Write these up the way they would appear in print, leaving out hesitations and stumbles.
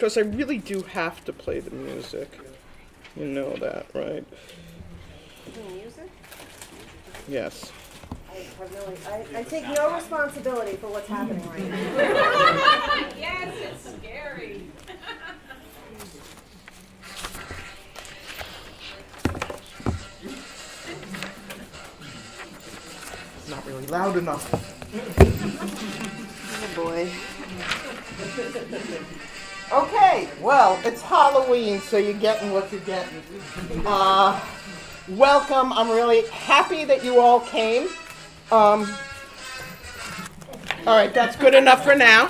because I really do have to play the music. You know that, right? The music? Yes. I take no responsibility for what's happening right now. Yes, it's scary. It's not really loud enough. Oh boy. Okay, well, it's Halloween, so you're getting what you're getting. Welcome. I'm really happy that you all came. All right, that's good enough for now.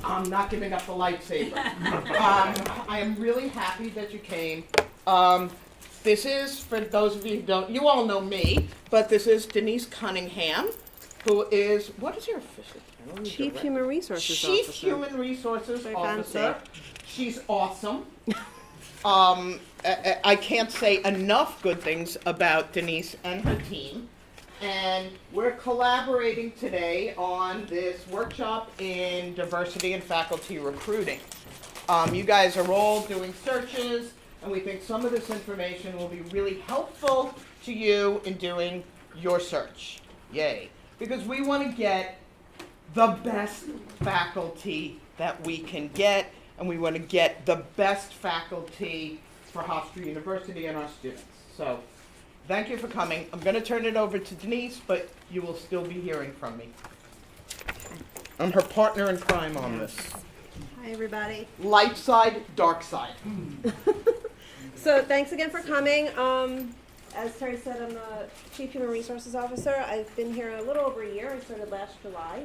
I'm not giving up the lightsaber. I am really happy that you came. This is, for those of you who don't, you all know me, but this is Denise Cunningham, who is, what is your official title? Chief Human Resources Chief Officer. Human Resources Very Officer. fancy. She's awesome. I can't say enough good things about Denise and her team. And we're collaborating today on this workshop in diversity and faculty recruiting. You guys are all doing searches, and we think some of this information will be really helpful to you in doing your search. Yay. Because we want to get the best faculty that we can get, and we want to get the best faculty for Hofstra University and our students. So, thank you for coming. I'm going to turn it over to Denise, but you will still be hearing from me. I'm her partner in crime on this. Hi, everybody. Light side, dark side. So thanks again for coming. As Terri said, I'm the Chief Human Resources Officer. I've been here a little over a year. I started last July.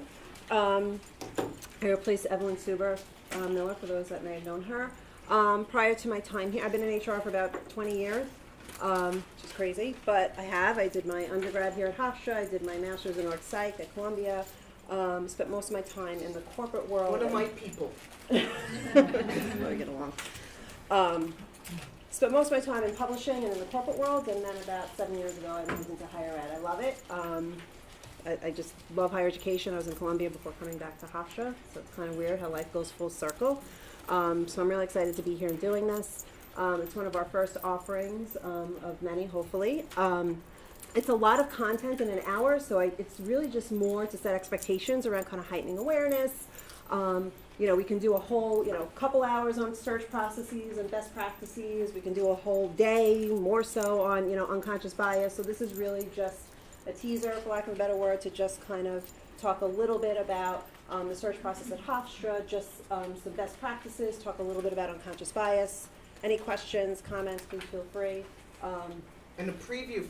I replaced Evelyn Suber Miller, for those that may have known her. Prior to my time here, I've been in HR for about 20 years, which is crazy, but I have. I did my undergrad here at Hofstra. I did my master's in Org Psych at Columbia. Spent most of my time in the corporate world. What are my people? Let me get along. Spent most of my time in publishing and in the corporate world, and then about 7 years ago I moved into higher ed. I love it. I just love higher education. I was in Columbia before coming back to Hofstra, so it's kind of weird how life goes full circle. So I'm really excited to be here and doing this. It's one of our first offerings of many, hopefully. It's a lot of content in an hour, so it's really just more to set expectations around kind of heightening awareness. We can do a whole, couple hours on search processes and best practices. We can do a whole day, more so on, unconscious bias. So this is really just a teaser, for lack of a better word, to just kind of talk a little bit about the search process at Hofstra, just some best practices, talk a little bit about unconscious bias. Any questions, comments, please feel free. In a preview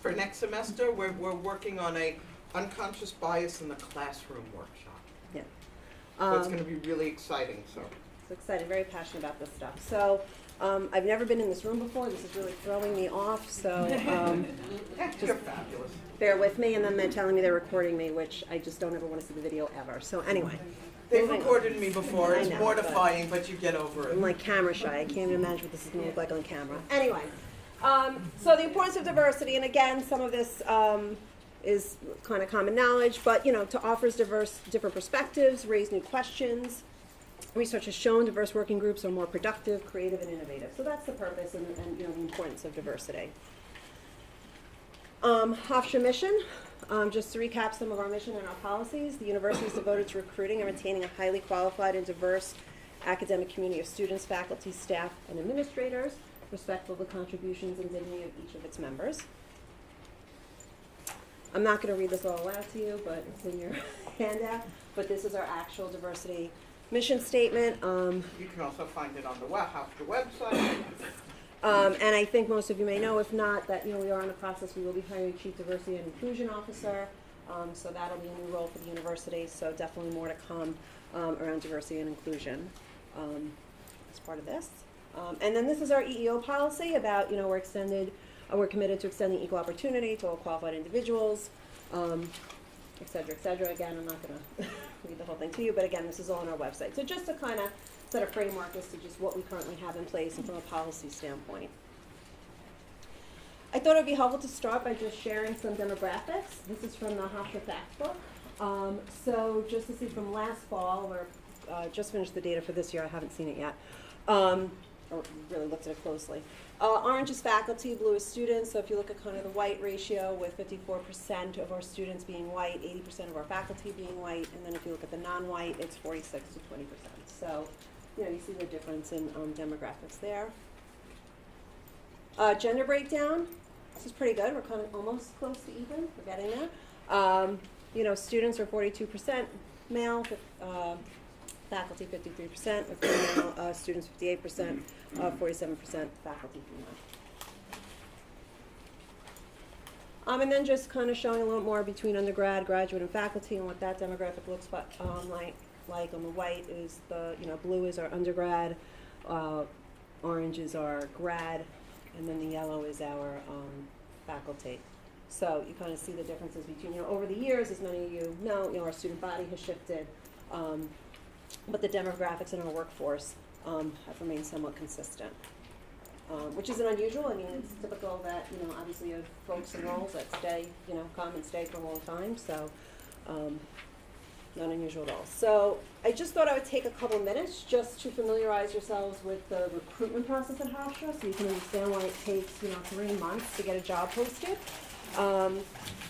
for next semester, we're working on a unconscious bias in the classroom workshop. Yeah. So it's going to be really exciting. So Excited, very passionate about this stuff. So I've never been in this room before. This is really throwing me off. So you're fabulous. bear with me. And then they're telling me they're recording me, which I just don't ever want to see the video ever. So anyway. They've recorded me before. It's I know, mortifying, but you get over it. I'm like camera shy. I can't even imagine what this is going to look like on camera. Anyway, so the importance of diversity, and again, some of this is kind of common knowledge, but to offer different perspectives, raise new questions. Research has shown diverse working groups are more productive, creative, and innovative. So that's the purpose and the importance of diversity. Hofstra Mission. Just to recap some of our mission and our policies, the university is devoted to recruiting and retaining a highly qualified and diverse academic community of students, faculty, staff, and administrators, respectful of the contributions and dignity of each of its members. I'm not going to read this all aloud to you, but it's in your handout. But this is our actual diversity mission statement. You can also find it on the Hofstra website. And I think most of you may know, if not, that we are in the process. We will be hiring a Chief Diversity and Inclusion Officer. So that'll be a new role for the university. So definitely more to come around diversity and inclusion as part of this. And then this is our EEO policy about we're committed to extending equal opportunity to all qualified individuals, et cetera, et cetera. Again, I'm not going to read the whole thing to you, but again, this is all on our website. So just to kind of set a framework as to just what we currently have in place and from a policy standpoint. I thought it would be helpful to start by just sharing some demographics. This is from the Hofstra Facts Book. So just to see from last fall, or just finished the data for this year. I haven't seen it yet, or really looked at it closely. Orange is faculty, blue is students. So if you look at kind of the white ratio, with 54% of our students being white, 80% of our faculty being white, and then if you look at the non-white, it's 46 to 20%. So, you know, you see the difference in demographics there. Gender breakdown. This is pretty good. We're kind of almost close to even. We're getting there. You know, students are 42% male, faculty 53%, with female students 58%, 47% faculty female. And then just kind of showing a little more between undergrad, graduate, and faculty, and what that demographic looks like. On the white is the, you know, blue is our undergrad, orange is our grad, and then the yellow is our faculty. So you kind of see the differences between, you know, over the years, as many of you know, our student body has shifted, but the demographics in our workforce have remained somewhat consistent, which isn't unusual. I mean, it's typical that, you know, obviously you have folks in roles that stay, you know, come and stay for a long time, so not unusual at all. So I just thought I would take a couple minutes just to familiarize yourselves with the recruitment process at Hofstra, so you can understand why it takes, you know, 3 months to get a job posted.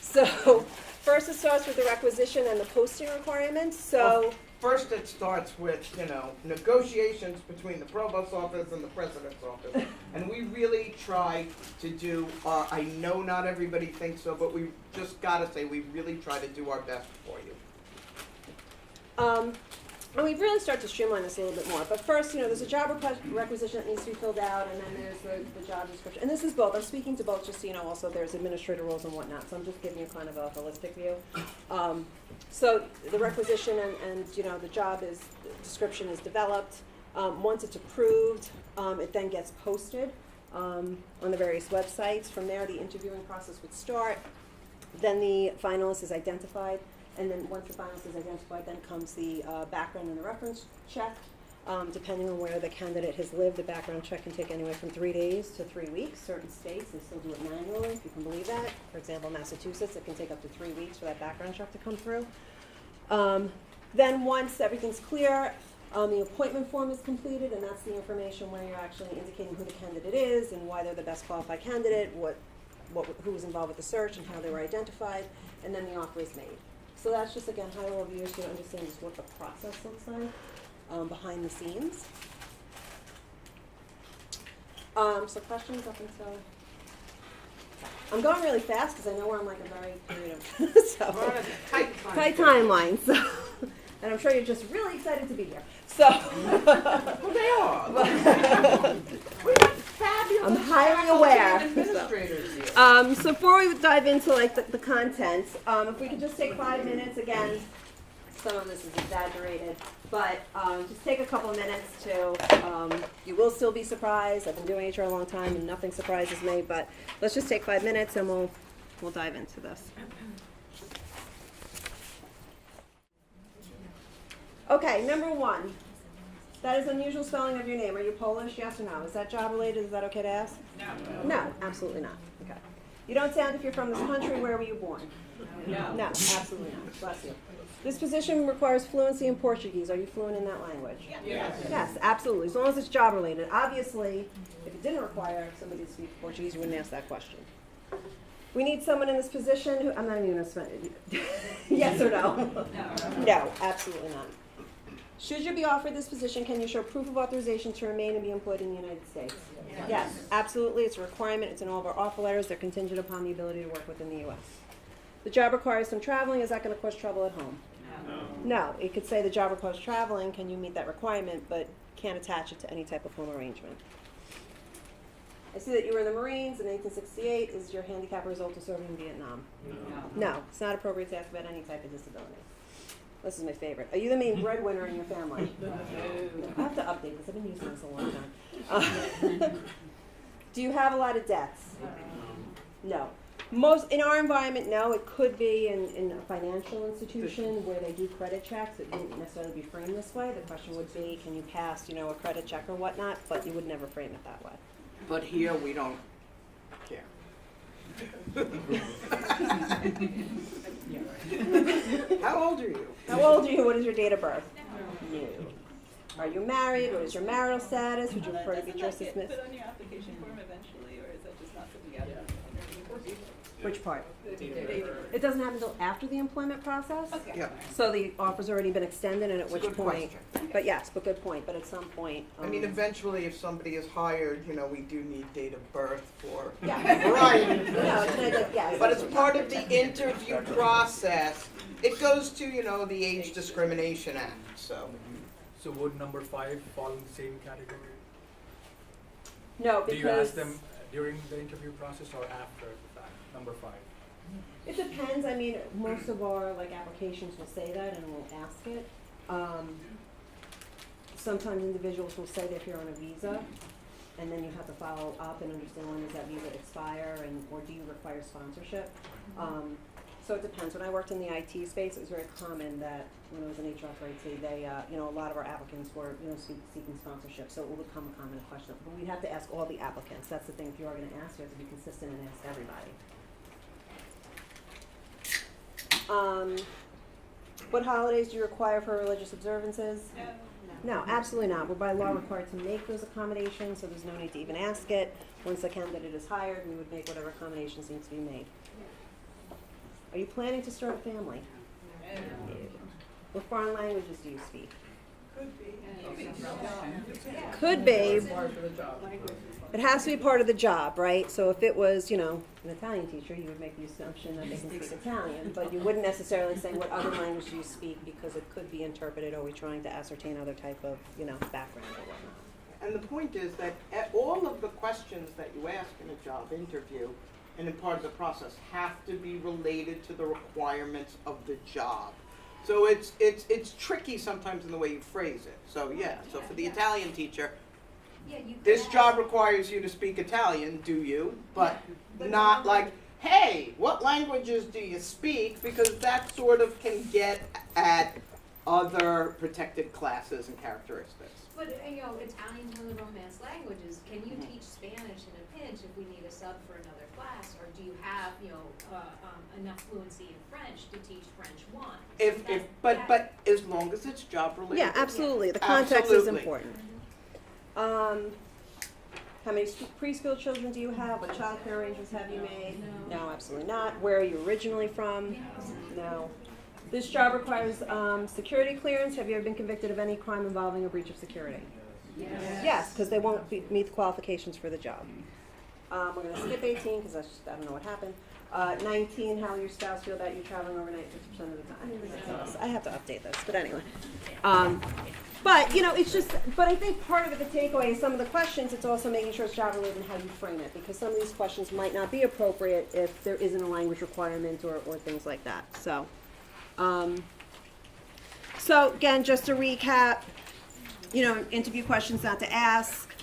So first it starts with the requisition and the posting requirements. So First, it starts with, you know, negotiations between the provost's office and the president's office. And we really try to do, I know not everybody thinks so, but we just gotta say, we really try to do our best for you. And we really start to streamline this a little bit more. But first, you know, there's a job requisition that needs to be filled out, and then there's the job description. And this is both. I'm speaking to both, just so you know. Also, there's administrator roles and whatnot. So I'm just giving you kind of a holistic view. So the requisition and you know, the description is developed. Once it's approved, it then gets posted on the various websites. From there, the interviewing process would start. Then the finalist is identified. And then once the finalist is identified, then comes the background and the reference check. Depending on where the candidate has lived, the background check can take anywhere from 3 days to 3 weeks. Certain states, they still do it manually, if you can believe that. For example, Massachusetts, it can take up to 3 weeks for that background check to come through. Then once everything's clear, the appointment form is completed, and that's the information where you're actually indicating who the candidate is and why they're the best qualified candidate, who was involved with the search and how they were identified, and then the offer is made. So that's just, again, high level view so you understand just what the process looks like behind the scenes. So questions up until... I'm going really fast because I know we're on like a very period of so We're on a tight timeline. So, and I'm sure you're just really excited to be here. So Well, they are. We got fabulous I'm highly faculty aware. and administrators here. So before we dive into like the content, if we could just take 5 minutes again. Some of this is exaggerated, but just take a couple of minutes to, you will still be surprised. I've been doing HR a long time and nothing surprises me, but let's just take 5 minutes and we'll dive into this. Okay, number 1. That is unusual spelling of your name. Are you Polish? Yes or no? Is that job related? Is that okay to ask? No. No, absolutely not. Okay. You don't sound if you're from this country. Where were you born? No. No, absolutely not. Bless you. This position requires fluency in Portuguese. Are you fluent in that language? Yes. Yes, absolutely. As long as it's job related. Obviously, if it didn't require somebody to speak Portuguese, you wouldn't ask that question. We need someone in this position who, I'm not even going to spend it. Yes or no? No. No, absolutely not. Should you be offered this position, can you show proof of authorization to remain and be employed in the United States? Yes, absolutely. It's a requirement. It's in all of our offer letters. They're contingent upon the ability to work within the U.S. The job requires some traveling. Is that going to cause trouble at home? No. It could say the job requires traveling. Can you meet that requirement, but can't attach it to any type of home arrangement? I see that you were in the Marines in 1868. Is your handicap a result of serving in Vietnam? No. It's not appropriate to ask about any type of disability. This is my favorite. Are you the main breadwinner in your family? No. I have to update this. I've been using this a long time. Do you have a lot of debts? No. Most in our environment, no. It could be in a financial institution where they do credit checks. It wouldn't necessarily be framed this way. The question would be, can you pass, a credit check or whatnot? But you would never frame it that way. But here we don't care. How old are you? How old are you? What is your date of birth? No. Are you married? What is your marital status? Would you prefer to be Doesn't just that as get Miss? put on your application form eventually, or is that just not something you have to interview? Which part? It doesn't happen until after the employment process. Okay. Yeah. So the offer's already been extended, and at It's a which good point? question. But yes, but good point. But at some point. I mean, eventually, if somebody is hired, you know, we do need date of birth for Yeah. a variety of reasons. No, it's not like, yeah. But as part of the interview process, it goes to, you know, the Age Discrimination Act, so. So would number 5 fall in the same category? No, Do you ask because them during the interview process or after the fact? Number 5. it depends. I mean, most of our like applications will say that, and we'll ask it. Sometimes individuals will say that if you're on a visa, and then you have to follow up and understand when does that visa expire, and or do you require sponsorship. So it depends. When I worked in the IT space, it was very common that when I was in HR for IT, they, you know, a lot of our applicants were, you know, seeking sponsorship. So it will become a common question. But we'd have to ask all the applicants. That's the thing. If you are going to ask, you have to be consistent and ask everybody. What holidays do you require for religious observances? No, absolutely not. We're by law required to make those accommodations, so there's no need to even ask it. Once the candidate is hired, we would make whatever accommodations need to be made. Are you planning to start a family? What foreign languages do you speak? Could be. It has to be part of the job, right? So if it was, you know, an Italian teacher, you would make the assumption that they can speak Italian, but you wouldn't necessarily say what other language do you speak because it could be interpreted, or we're trying to ascertain other type of, you know, background or whatnot. And the point is that all of the questions that you ask in a job interview and in part of the process have to be related to the requirements of the job. So it's tricky sometimes in the way you phrase it. So yeah, so for the Italian teacher, this job requires you to speak Italian, do you? But not like, hey, what languages do you speak? Because that sort of can get at other protected classes and characteristics. But, you know, Italian's one of the Romance languages. Can you teach Spanish in a pinch if we need a sub for another class? Or do you have, you know, enough fluency in French to teach French 1? But as long as it's job related. Yeah, absolutely. The context is Absolutely. important. How many preschool children do you have? What child care arrangements have you made? No, absolutely not. Where are you originally from? No. This job requires security clearance. Have you ever been convicted of any crime involving a breach of security? Yes, because they won't meet the qualifications for the job. We're going to skip 18 because I don't know what happened. 19, how will your spouse feel about you traveling overnight 50% of the time? I have to update this, but anyway. But, you know, it's just, but I think part of it, the takeaway is some of the questions, it's also making sure it's job related and how you frame it, because some of these questions might not be appropriate if there isn't a language requirement or things like that. So, so again, just to recap, you know, interview questions not to ask.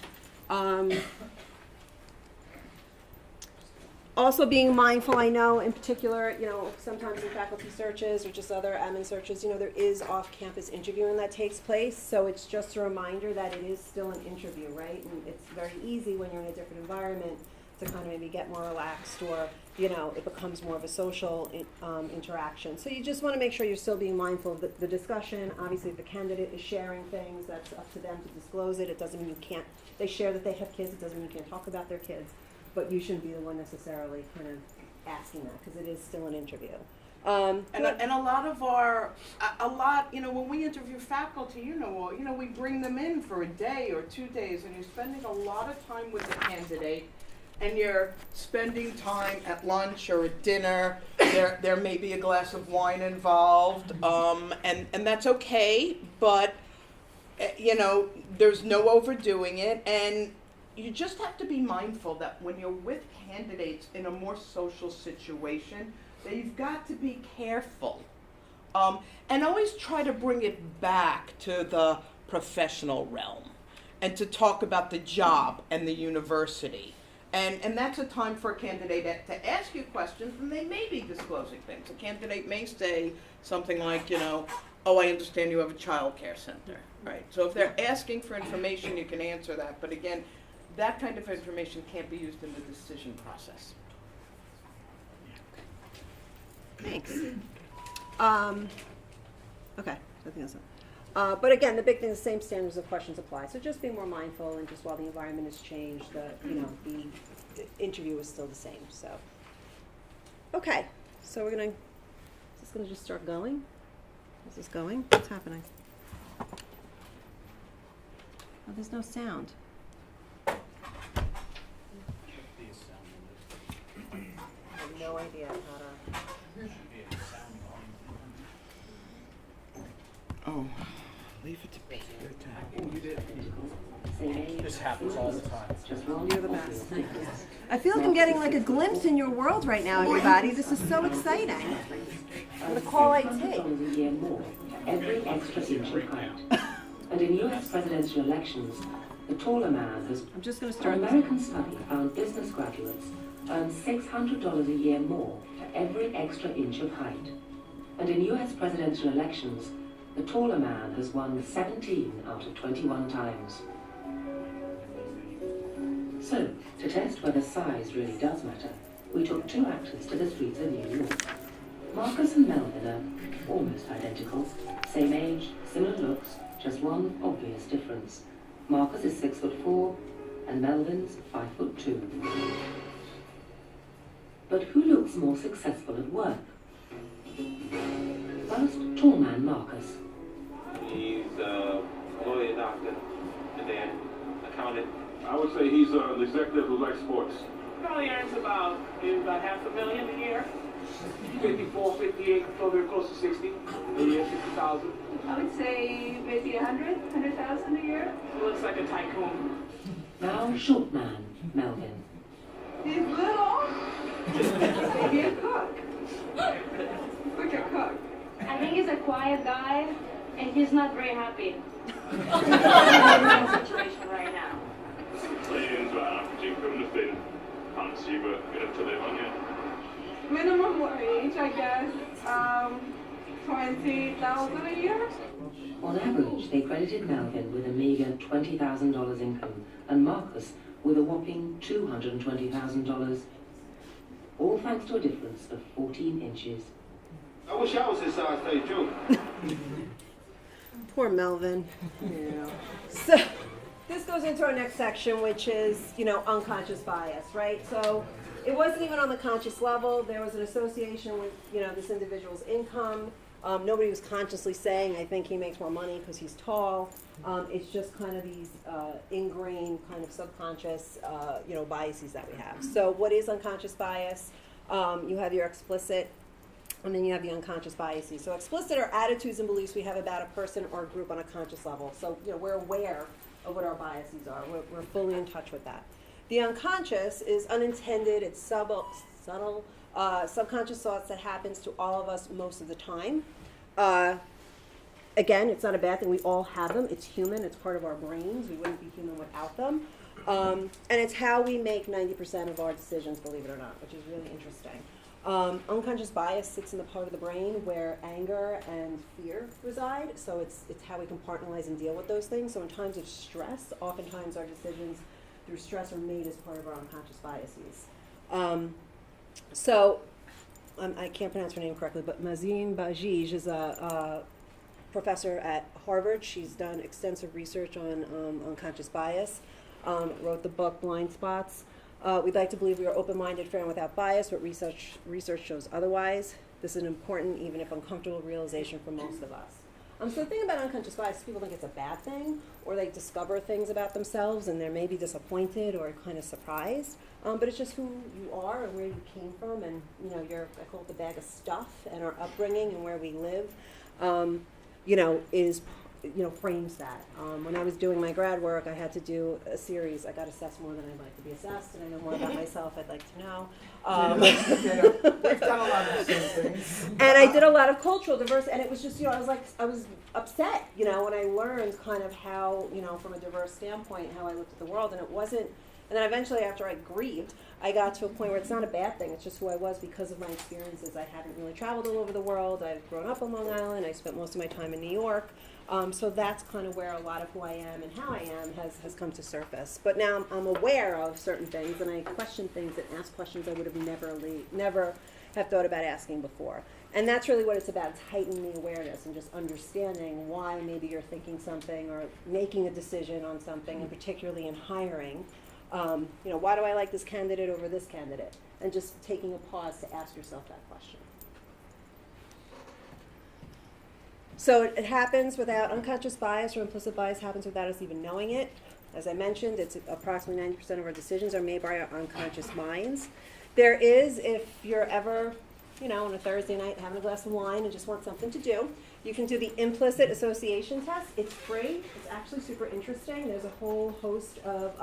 Also being mindful, I know in particular, you know, sometimes in faculty searches or just other admin searches, you know, there is off-campus interviewing that takes place. So it's just a reminder that it is still an interview, right? And it's very easy when you're in a different environment to kind of maybe get more relaxed, or, you know, it becomes more of a social interaction. So you just want to make sure you're still being mindful of the discussion. Obviously, if the candidate is sharing things, that's up to them to disclose it. It doesn't mean you can't, they share that they have kids, it doesn't mean you can't talk about their kids. But you shouldn't be the one necessarily kind of asking that, because it is still an interview. And a lot of you know, when we interview faculty, you know, we bring them in for a day or 2 days, and you're spending a lot of time with the candidate, and you're spending time at lunch or at dinner. There may be a glass of wine involved, and that's okay, but you know, there's no overdoing it, and you just have to be mindful that when you're with candidates in a more social situation, that you've got to be careful. And always try to bring it back to the professional realm and to talk about the job and the university. And that's a time for a candidate to ask you questions, and they may be disclosing things. A candidate may say something like, you know, oh, I understand you have a child care center, right? So if they're asking for information, you can answer that. But again, that kind of information can't be used in the decision process. Thanks. Okay, I think that's But again, the big thing, the same standards of questions apply. So just be more mindful, and just while the environment has changed, the interview is still the same. So, okay, so we're gonna. Is this gonna just start going? Is this going? What's happening? Oh, there's no sound. I have no idea how to. Oh, leave it to me. This happens all the time. You're the best. I feel like I'm getting like a glimpse in your world right now, everybody. This is so exciting. I'm gonna call IT. $100 a year more for every extra inch of height. And in U.S. presidential elections, the taller man has. I'm just gonna An start this. American study found business graduates earn $600 a year more for every extra inch of height. And in U.S. presidential elections, the taller man has won 17 out of 21 times. So, to test whether size really does matter, we took 2 actors to the streets of New York. Marcus and Melvin are almost identical. Same age, similar looks, just one obvious difference. Marcus is 6'4", and Melvin's 5'2". But who looks more successful at work? First, tall man Marcus. He's a lawyer, doctor, and then accountant. I would say he's an executive who likes sports. Probably earns about $500,000 a year. 54, 58, probably close to 60 a year, 60,000. I would say maybe 100,000 a year. He looks like a tycoon. Now, short man Melvin. He's little. Maybe a cook. Like a cook. I think he's a quiet guy, and he's not very happy. Situation right now. Millions you couldn't have been fancy, but good enough to live on, yeah. Minimum wage, I guess, 20,000 a year. On average, they credited Melvin with a meager $20,000 income, and Marcus with a whopping $220,000. All thanks to a difference of 14 inches. I wish I was his size, tell you the truth. Poor Melvin. Yeah. So this goes into our next section, which is, unconscious bias, right? So it wasn't even on the conscious level. There was an association with, this individual's income. Nobody was consciously saying, I think he makes more money because he's tall. It's just kind of these ingrained kind of subconscious, biases that we have. So what is unconscious bias? You have your explicit, and then you have the unconscious biases. So explicit are attitudes and beliefs we have about a person or a group on a conscious level. So we're aware of what our biases are. We're fully in touch with that. The unconscious is unintended. It's subtle, subconscious thoughts that happens to all of us most of the time. Again, it's not a bad thing. We all have them. It's human. It's part of our brains. We wouldn't be human without them. And it's how we make 90% of our decisions, believe it or not, which is really interesting. Unconscious bias sits in the part of the brain where anger and fear reside. So it's how we compartmentalize and deal with those things. So in times of stress, oftentimes our decisions through stress are made as part of our unconscious biases. I can't pronounce her name correctly, but Mazin Bajij is a professor at Harvard. She's done extensive research on unconscious bias, wrote the book Blind Spots. We'd like to believe we are open-minded, fair, and without bias, but research shows otherwise. This is an important, even if uncomfortable, realization for most of us. So the thing about unconscious bias, people think it's a bad thing, or they discover things about themselves and they're maybe disappointed or kind of surprised. But it's just who you are and where you came from, and I call it the bag of stuff, and our upbringing and where we live, frames that. When I was doing my grad work, I had to do a series. I got assessed more than I'd like to be assessed, and I know more about myself I'd like to know. We've done a lot of those things. And I did a lot of cultural diversity, and it was just, I was upset, when I learned kind of how, from a diverse standpoint, how I looked at the world, and it wasn't. And then eventually, after I grieved, I got to a point where it's not a bad thing. It's just who I was because of my experiences. I hadn't really traveled all over the world. I've grown up on Long Island. I spent most of my time in New York. So that's kind of where a lot of who I am and how I am has come to surface. But now I'm aware of certain things, and I question things and ask questions I would have never have thought about asking before. And that's really what it's about, it's heightening the awareness and just understanding why maybe you're thinking something or making a decision on something, and particularly in hiring. Why do I like this candidate over this candidate? And just taking a pause to ask yourself that question. So it happens without unconscious bias, or implicit bias happens without us even knowing it. As I mentioned, it's approximately 90% of our decisions are made by our unconscious minds. There is, if you're ever, on a Thursday night having a glass of wine and just want something to do, you can do the implicit association test. It's free. It's actually super interesting. There's a whole host of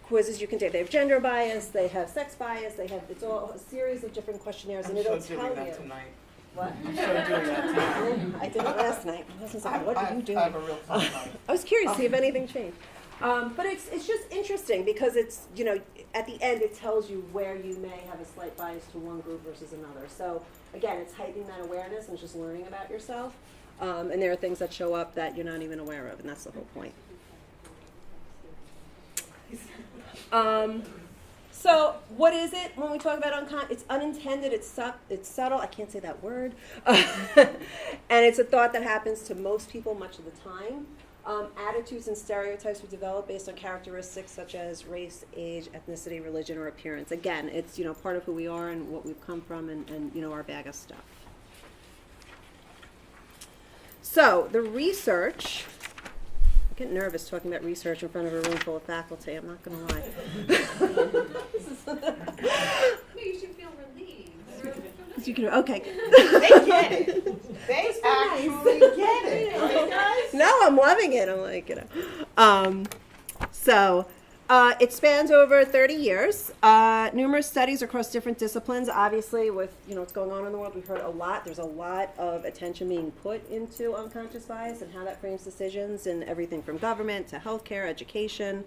quizzes you can take. They have gender bias, they have sex bias, it's all a series of different questionnaires, and it'll tell you. Tonight. What? I'm so doing that tonight. I did it last night. My husband's like, what did you do? I have a real fun night. I was curious to see if anything changed. But it's just interesting because it's, at the end it tells you where you may have a slight bias to one group versus another. So again, it's heightening that awareness and just learning about yourself. And there are things that show up that you're not even aware of, and that's the whole point. So what is it when we talk about it's unintended, it's subtle, I can't say that word, and it's a thought that happens to most people much of the time. Attitudes and stereotypes we develop based on characteristics such as race, age, ethnicity, religion, or appearance. Again, it's part of who we are and what we've come from and our bag of stuff. So the research, I get nervous talking about research in front of a room full of faculty, I'm not going to lie. No, you should feel relieved. Okay. They get it. They actually get it. Right, guys? No, I'm loving it. I'm like, it spans over 30 years. Numerous studies across different disciplines. Obviously, with what's going on in the world, we've heard a lot. There's a lot of attention being put into unconscious bias and how that frames decisions in everything from government to healthcare, education.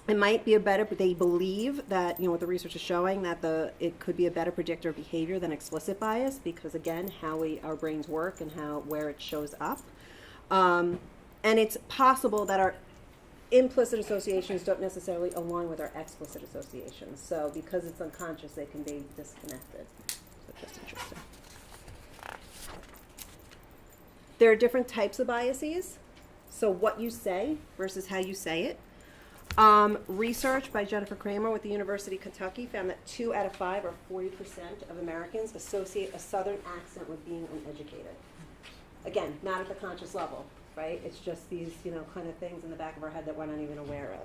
It might be they believe that, what the research is showing, that it could be a better predictor of behavior than explicit bias because, again, how our brains work and where it shows up. And it's possible that our implicit associations don't necessarily align with our explicit associations. So because it's unconscious, they can be disconnected. So just interesting. There are different types of biases. So what you say versus how you say it. Research by Jennifer Kramer with the University of Kentucky found that 2 out of 5, or 40% of Americans, associate a Southern accent with being uneducated. Again, not at the conscious level, right? It's just these, kind of things in the back of our head that we're not even aware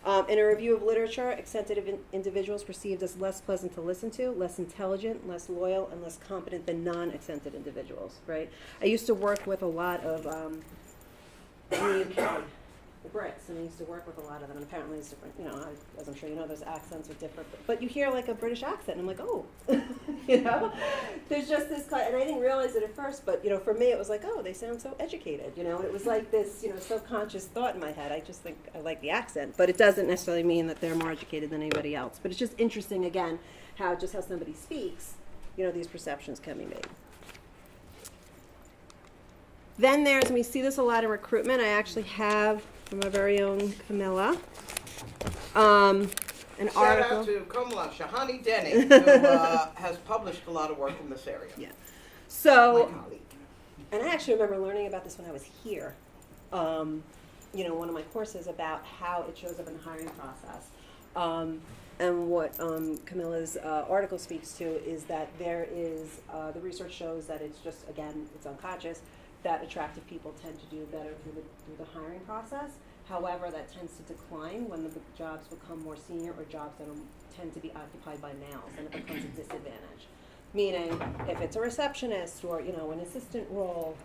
of. In a review of literature, accented individuals perceived as less pleasant to listen to, less intelligent, less loyal, and less competent than non-accented individuals, right? I used to work with a lot of the Brits, and I used to work with a lot of them, and apparently it's different, as I'm sure you know, those accents are different, but you hear like a British accent, and I'm like, oh, there's just this kind, and I didn't realize it at first, but, for me it was like, oh, they sound so educated, it was like this, subconscious thought in my head. I just think I like the accent, but it doesn't necessarily mean that they're more educated than anybody else, but it's just interesting, again, how somebody speaks, these perceptions can be made. Then and we see this a lot in recruitment. I actually have from our very own Camilla an Shout article. out to Kamala Shahani Denny, who has published a lot of work in this area. Yeah. So, My colleague. and I actually remember learning about this when I was here. One of my courses about how it shows up in the hiring process. And what Camilla's article speaks to is that there is, the research shows that it's just, again, it's unconscious, that attractive people tend to do better through the hiring process. However, that tends to decline when the jobs become more senior or jobs that tend to be occupied by males, and it becomes a disadvantage. Meaning, if it's a receptionist or an assistant role,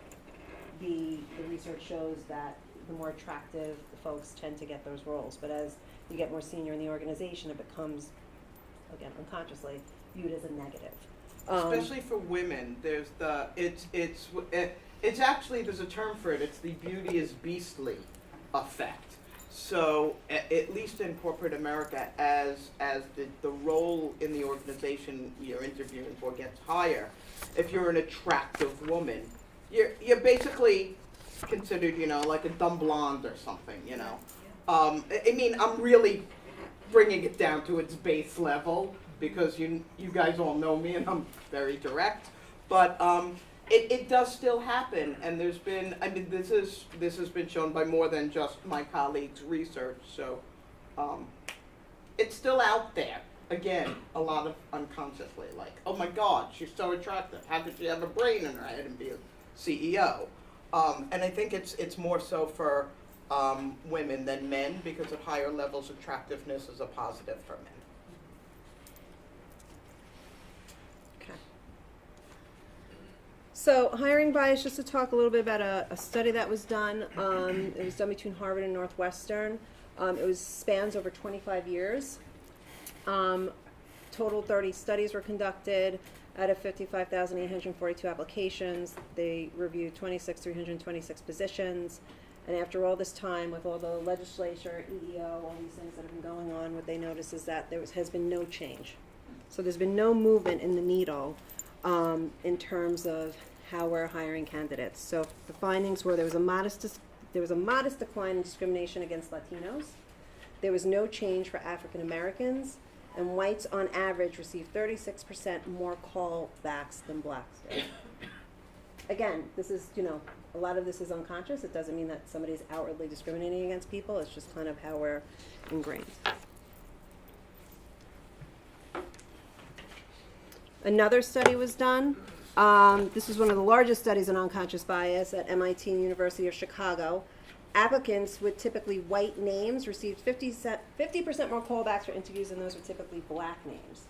the research shows that the more attractive the folks tend to get those roles. But as you get more senior in the organization, it becomes, again, unconsciously viewed as a negative. Especially for women, there's it's actually, there's a term for it. It's the beauty is beastly effect. So at least in corporate America, as the role in the organization you're interviewing for gets higher, if you're an attractive woman, you're basically considered, like a dumb blonde or something, I mean, I'm really bringing it down to its base level, because you guys all know me and I'm very direct, but it does still happen, and there's been, I mean, this has been shown by more than just my colleagues' research, so it's still out there. Again, a lot of unconsciously, like, oh my God, she's so attractive. How could she have a brain in her head and be a CEO? And I think it's more so for women than men, because at higher levels, attractiveness is a positive for men. Okay. So hiring bias, just to talk a little bit about a study that was done. It was done between Harvard and Northwestern. It spans over 25 years. Total 30 studies were conducted out of 55,842 applications. They reviewed 326 positions. And after all this time, with all the legislature, EEO, all these things that have been going on, what they noticed is that has been no change. So there's been no movement in the needle in terms of how we're hiring candidates. So the findings were there was a modest decline in discrimination against Latinos. There was no change for African Americans, and whites on average received 36% more callbacks than blacks did. Again, this is, a lot of this is unconscious. It doesn't mean that somebody's outwardly discriminating against people. It's just kind of how we're ingrained. Another study was done. This was one of the largest studies on unconscious bias at MIT and University of Chicago. Applicants with typically white names received 50% more callbacks for interviews than those with typically black names.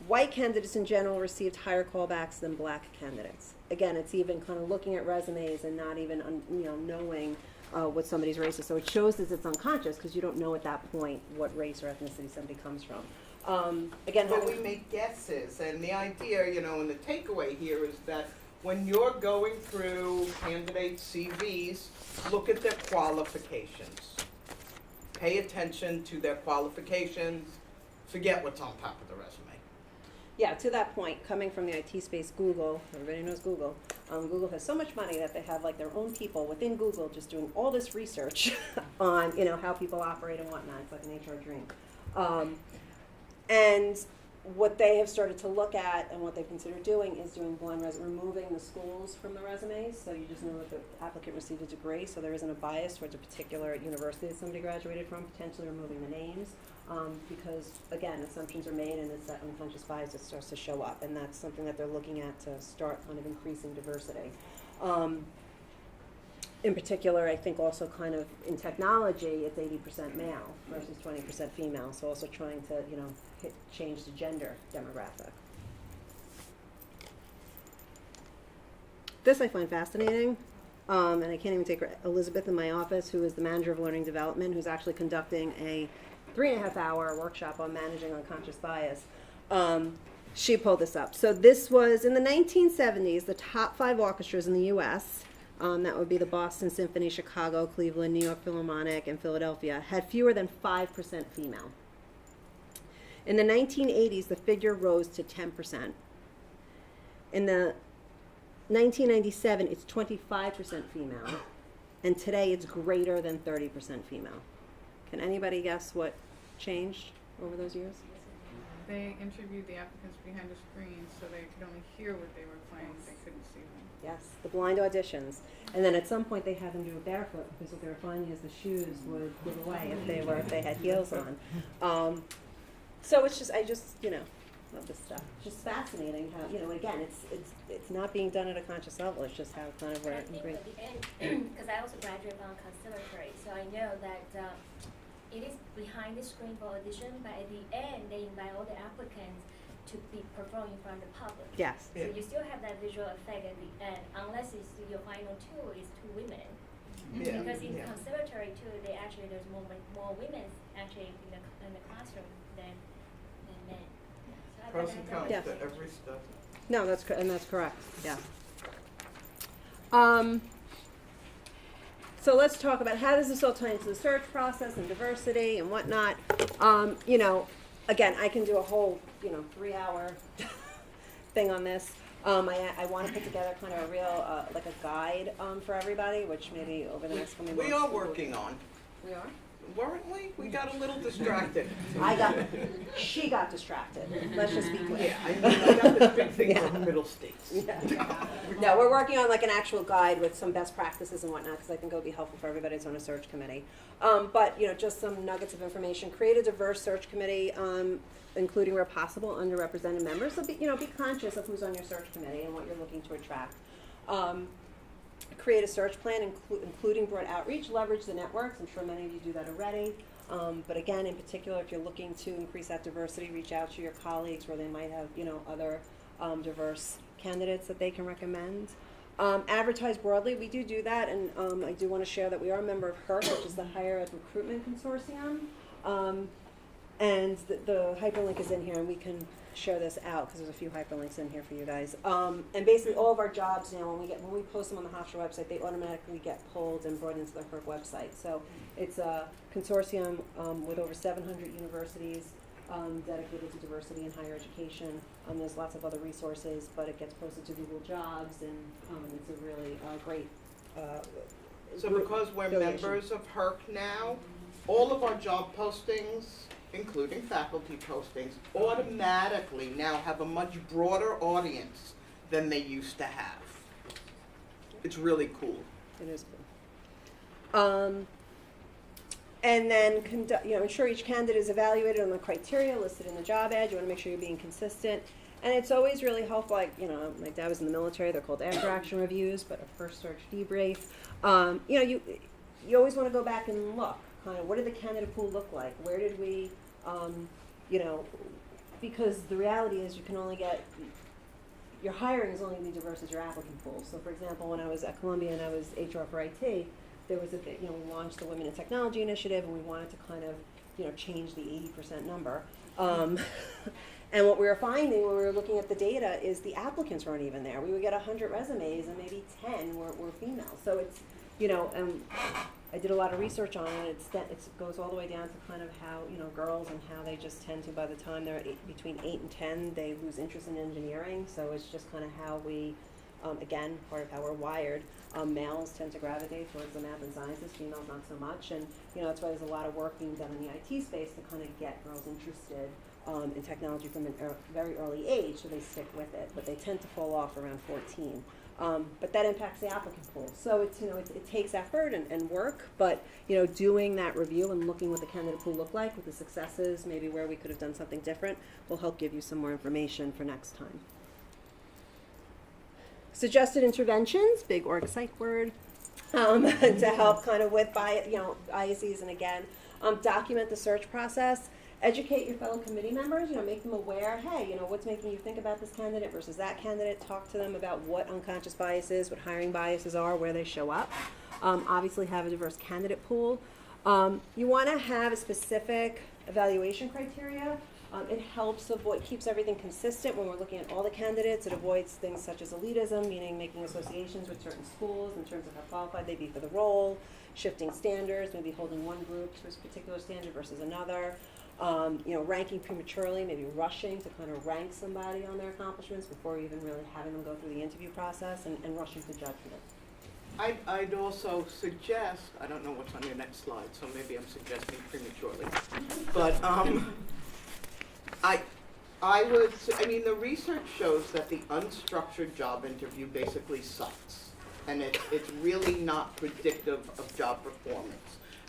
White candidates in general received higher callbacks than black candidates. Again, it's even kind of looking at resumes and not even knowing what somebody's race is. So it shows that it's unconscious because you don't know at that point what race or ethnicity somebody comes from. Again, but we make guesses, and the idea, and the takeaway here is that when you're going through candidate CVs, look at their qualifications. Pay attention to their qualifications. Forget what's on top of the resume. Yeah, to that point, coming from the IT space, Google, everybody knows Google. Google has so much money that they have like their own people within Google just doing all this research on how people operate and whatnot. It's like an HR dream. And what they have started to look at and what they consider doing is doing blind removing the schools from the resumes, so you just know that the applicant received a degree, so there isn't a bias towards a particular university that somebody graduated from, potentially removing the names, because again, assumptions are made and it's that unconscious bias that starts to show up, and that's something that they're looking at to start kind of increasing diversity. In particular, I think also kind of in technology, it's 80% male versus 20% female. So also trying to, change the gender demographic. This I find fascinating, and I can't even take Elizabeth in my office, who is the manager of learning development, who's actually conducting a 3.5-hour workshop on managing unconscious bias. She pulled this up. So this was in the 1970s, the top 5 orchestras in the U.S., that would be the Boston Symphony, Chicago, Cleveland, New York Philharmonic, and Philadelphia, had fewer than 5% female. In the 1980s, the figure rose to 10%. In the 1997, it's 25% female, and today it's greater than 30% female. Can anybody guess what changed over those years? They interviewed the applicants behind the screen, so they could only hear what they were playing, they couldn't see them. Yes, the blind auditions. And then at some point they had them do it barefoot, because what they were finding is the shoes would give away if they had heels on. So it's just, I love this stuff. It's just fascinating how, again, it's not being done at a conscious level, it's just how kind of we're ingrained. At the end, because I also graduated from conservatory, so I know that it is behind the screen for audition, but at the end, they invite all the applicants to be performed in front of the public. Yes. So you still have that visual effect at the end, unless it's your final two is 2 women. Yeah. Because in conservatory too, there's more women actually in the classroom than men. So Pros and cons Yes. to every stuff. No, that's correct. Yeah. So let's talk about how does this all tie into the search process and diversity and whatnot. Again, I can do a whole 3-hour thing on this. I want to put together kind of a real like a guide for everybody, which maybe over the next coming months. We are working on. We are? weren't we? We got a little distracted. She got distracted. Let's just be clear. Yeah, I got this big thing Yeah. from middle states. No, we're working on like an actual guide with some best practices and whatnot, because I think it'll be helpful for everybody that's on a search committee. But, just some nuggets of information. Create a diverse search committee, including where possible underrepresented members. So be conscious of who's on your search committee and what you're looking to attract. Create a search plan, including broad outreach. Leverage the networks. I'm sure many of you do that already. But again, in particular, if you're looking to increase that diversity, reach out to your colleagues where they might have, other diverse candidates that they can recommend. Advertise broadly. We do that, and I do want to share that we are a member of HERC, which is the Higher Ed Recruitment Consortium. And the hyperlink is in here, and we can share this out because there's a few hyperlinks in here for you guys. And basically, all of our jobs now, when we post them on the Hofstra website, they automatically get pulled and brought into the HERC website. So it's a consortium with over 700 universities dedicated to diversity in higher education. There's lots of other resources, but it gets posted to Google Jobs, and it's a really great. So because we're affiliation. members of HERC now, all of our job postings, including faculty postings, automatically now have a much broader audience than they used to have. It's really cool. It is cool. And then ensure each candidate is evaluated on the criteria listed in the job ad. You want to make sure you're being consistent. And it's always really helpful, my dad was in the military, they're called after action reviews, but a first search debrief. You always want to go back and look, kind of, what did the candidate pool look like? Where did we, because the reality is you can only get, your hiring is only going to be diverse as your applicant pool. So for example, when I was at Columbia and I was HR for IT, there was we launched the Women in Technology Initiative, and we wanted to kind of, change the 80% number. And what we were finding when we were looking at the data is the applicants weren't even there. We would get 100 resumes and maybe 10 were female. So it's, I did a lot of research on it. It goes all the way down to kind of how, girls and how they just tend to, by the time they're between 8 and 10, they lose interest in engineering. So it's just kind of how we, again, part of how we're wired. Males tend to gravitate towards the math and sciences, females not so much. And, that's why there's a lot of work being done in the IT space to kind of get girls interested in technology from a very early age, so they stick with it. But they tend to fall off around 14. But that impacts the applicant pool. So it's, it takes effort and work, but, doing that review and looking what the candidate pool looked like with the successes, maybe where we could have done something different, will help give you some more information for next time. Suggested interventions, big org psych word, to help kind of with biases, and again, document the search process. Educate your fellow committee members, make them aware, hey, what's making you think about this candidate versus that candidate. Talk to them about what unconscious biases, what hiring biases are, where they show up. Obviously have a diverse candidate pool. You want to have a specific evaluation criteria. It helps keeps everything consistent when we're looking at all the candidates. It avoids things such as elitism, meaning making associations with certain schools in terms of how qualified they'd be for the role, shifting standards, maybe holding one group to a particular standard versus another. Ranking prematurely, maybe rushing to kind of rank somebody on their accomplishments before even really having them go through the interview process, and rushing to judgment. I'd also suggest, I don't know what's on your next slide, so maybe I'm suggesting prematurely, but the research shows that the unstructured job interview basically sucks, and it's really not predictive of job performance.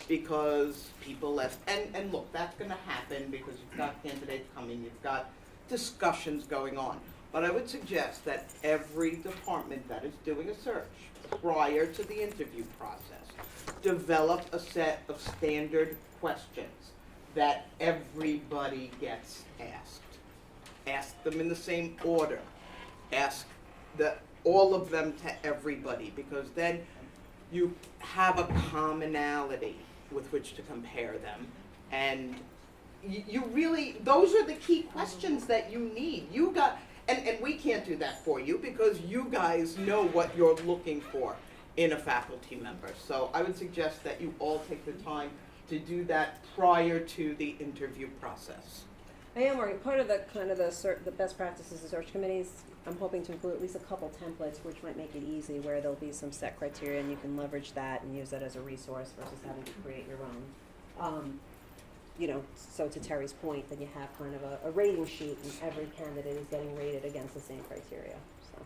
Because people left, and look, that's going to happen because you've got candidates coming, you've got discussions going on. But I would suggest that every department that is doing a search prior to the interview process develop a set of standard questions that everybody gets asked. Ask them in the same order. Ask all of them to everybody, because then you have a commonality with which to compare them, and you really, those are the key questions that you need. And we can't do that for you because you guys know what you're looking for in a faculty member. So I would suggest that you all take the time to do that prior to the interview process. I am working, part of the best practices of search committees, I'm hoping to include at least a couple templates which might make it easy, where there'll be some set criteria and you can leverage that and use that as a resource versus having to create your own. You know, so to Terry's point, then you have kind of a rating sheet, and every candidate is getting rated against the same criteria, so.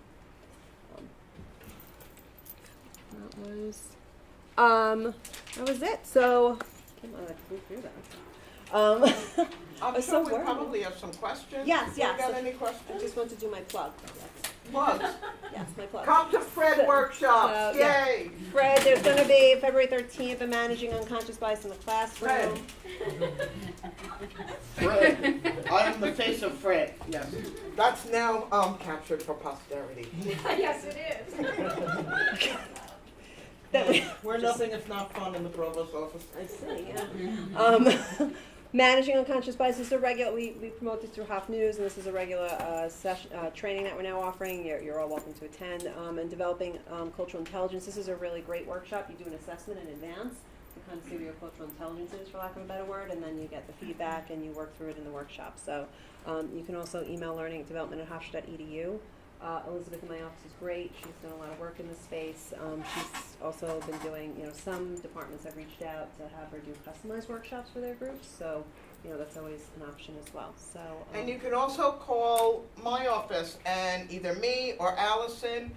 That was it, so, come on, I flew through that. I'm was so sure we worried. probably have some questions. Yes, You yes. got any I questions? just want to do my plug. Plugs. Yes, my plug. Come to Fred workshops, So, yeah. yay! Fred, there's going to be February 13th, a Managing Unconscious Bias in the Classroom. Fred. I am the face of Fred, yes. That's now captured for posterity. Yes, it is. We're nothing if not fun in the provost's office. I see, yeah. Managing Unconscious Bias is a regular, we promote this through Hof News, and this is a regular session, training that we're now offering. You're all welcome to attend. And developing cultural intelligence. This is a really great workshop. You do an assessment in advance to kind of see what your cultural intelligence is, for lack of a better word, and then you get the feedback and you work through it in the workshop. So you can also email learning@development@hofstra.edu. Elizabeth in my office is great. She's done a lot of work in this space. She's also been doing, some departments have reached out to have her do customized workshops for their groups. So, that's always an option as well. So. And you can also call my office and either me or Allison,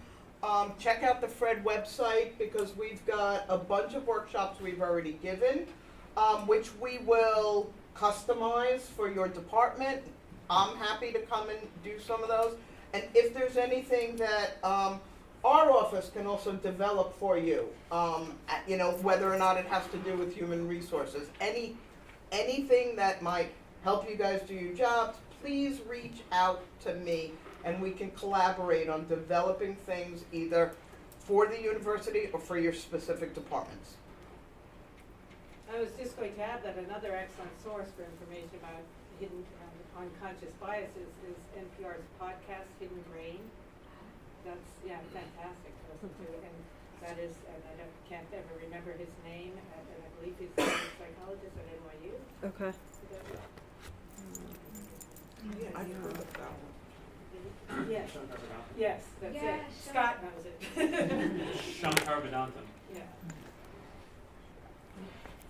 check out the Fred website, because we've got a bunch of workshops we've already given, which we will customize for your department. I'm happy to come and do some of those. And if there's anything that our office can also develop for you, whether or not it has to do with human resources, anything that might help you guys do your jobs, please reach out to me, and we can collaborate on developing things either for the university or for your specific departments. I was just going to add that another excellent source for information about hidden unconscious biases is NPR's podcast, Hidden Brain. That's, fantastic to listen to. And that is, and I can't ever remember his name, and I believe he's a psychologist at NYU. Okay. Yeah, I've heard of that one. Yes, yes, that's Yeah, it. Scott knows it. Shankar Vedantam. Yeah.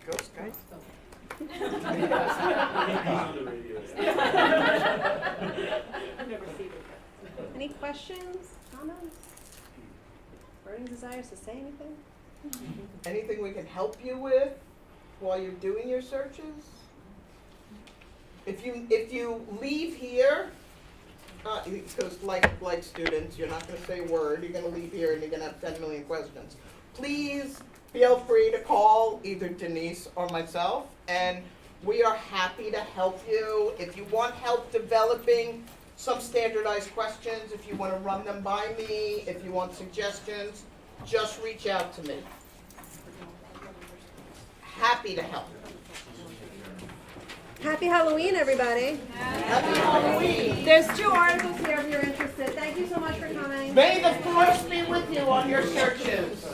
Go, Scott. He's on the radio. I've never seen it. Any questions, comments, burning desires to say anything? Anything we can help you with while you're doing your searches? If you leave here, because like students, you're not going to say a word. You're going to leave here and you're going to have 10 million questions. Please feel free to call either Denise or myself, and we are happy to help you. If you want help developing some standardized questions, if you want to run them by me, if you want suggestions, just reach out to me. Happy to help. Happy Halloween, everybody. Happy Halloween. There's 2 articles here if you're interested. Thank you so much for coming. May the force be with you on your searches.